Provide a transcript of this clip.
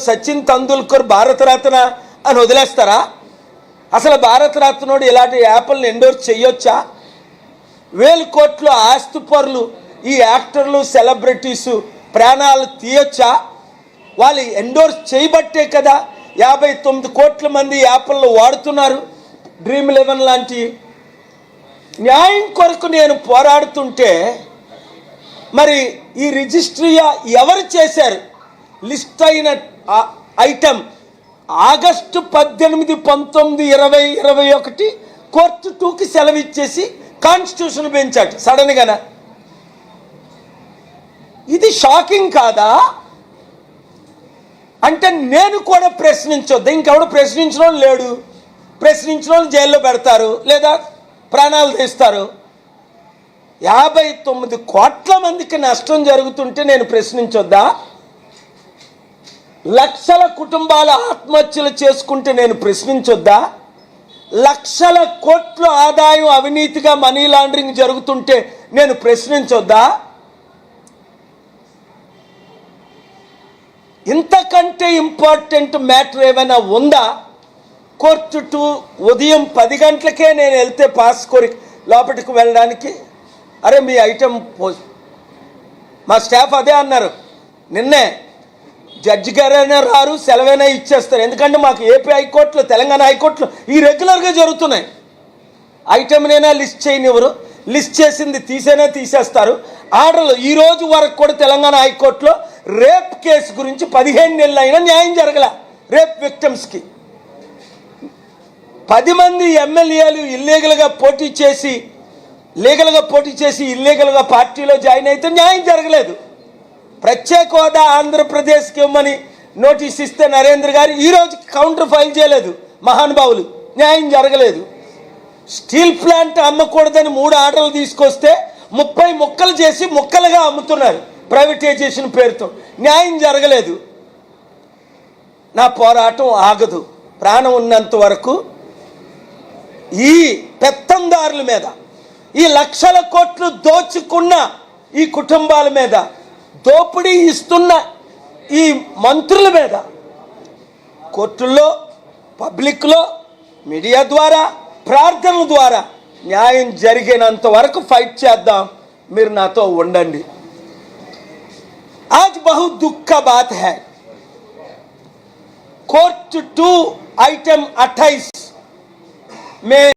సచిన్ తెందూల్కర్ భారతరత్న అని వదిలేస్తారా? అసలు భారతరత్నుడు ఇలాంటి యాప్లను ఎండోర్స్ చేయొచ్చా? వేల కోట్లు ఆస్తిపరులు ఈ యాక్టర్లు సెలబ్రిటీసు ప్రాణాలు తీయొచ్చా? వాళ్ళు ఎండోర్స్ చేయబట్టే కదా 59 కోట్ల మంది యాప్లను వాడుతున్నారు. డ్రీమ్11 లాంటి న్యాయం కొరకు నేను పోరాడుతుంటే మరి ఈ రిజిస్ట్రీ ఎవరు చేశారు? లిస్ట్ అయిన ఐటమ్ ఆగస్టు 18, 19, 20, 21 కోర్టు 2కి సెలవు ఇచ్చేసి కాన్స్టిట్యూషన్ పెంచాడు సడన్గానా. ఇది షాకింగ్ కాదా? అంటే నేను కూడా ప్రశ్నించొద్దు, ఇంకెవడు ప్రశ్నించడం లేడు. ప్రశ్నించడం జైల్లో పెడతారు లేదా ప్రాణాలు తీస్తారు. 59 కోట్ల మందికి నష్టం జరుగుతుంటే నేను ప్రశ్నించొద్దా? లక్షల కుటుంబాల ఆత్మహత్యలు చేసుకుంటే నేను ప్రశ్నించొద్దా? లక్షల కోట్ల ఆదాయం అవినీతిగా మనీ లాండరింగ్ జరుగుతుంటే నేను ప్రశ్నించొద్దా? ఇంతకంటే ఇంపార్టెంట్ మ్యాటర్ ఏమైనా ఉందా? కోర్టు 2 ఉదయం 10 గంటలకే నేను వెళ్తే పాస్ కోరి లోపలికి వెళ్ళడానికి, అరే మీ ఐటమ్ మా స్టాఫ్ అదే అన్నారు నిన్నే, జడ్జి గారైనా రారు, సెలవైనా ఇచ్చేస్తారు. ఎందుకంటే మాకు ఏపీ హైకోర్టులో తెలంగాణ హైకోర్టులో ఈ రెగ్యులర్గా జరుగుతున్నాయి. ఐటమ్నైనా లిస్ట్ చేయనివ్వరు, లిస్ట్ చేసింది తీసేనా తీసేస్తారు. ఆర్డర్లు ఈ రోజు వరకు కూడా తెలంగాణ హైకోర్టులో రేప్ కేసు గురించి 15 నెలలు అయినా న్యాయం జరగల. రేప్ విక్టిమ్స్కి 10 మంది ఎమ్మెల్యేలు ఇల్లీగల్గా పోటీ చేసి ఇల్లీగల్గా పార్టీలో జాయిన్ అయితే న్యాయం జరగలేదు. ప్రత్యేక హోదా ఆంధ్రప్రదేశ్కి ఇవ్వమని నోటీస్ ఇస్తే నరేంద్ర గారు ఈరోజు కౌంటర్ ఫైల్ చేయలేదు. మహానుభావులు, న్యాయం జరగలేదు. స్టీల్ ప్లాంట్ అమ్మకూడదని 3 ఆర్డర్లు తీసుకొస్తే 30 ముక్కలు చేసి ముక్కలుగా అమ్ముతున్నారు ప్రైవేటైజేషన్ పేరుతో. న్యాయం జరగలేదు. నా పోరాటం ఆగదు. ప్రాణం ఉన్నంత వరకు ఈ పెత్తందారుల మీద, ఈ లక్షల కోట్లు దోచుకున్న ఈ కుటుంబాల మీద, దోపిడీ ఇస్తున్న ఈ మంత్రుల మీద కోర్టుల్లో, పబ్లిక్లో, మీడియా ద్వారా, ప్రార్థనల ద్వారా న్యాయం జరిగినంత వరకు ఫైట్ చేద్దాం. మీరు నాతో ఉండండి. आज बहुत दुख का बात है, कोर्ट 2 आइटम 28 में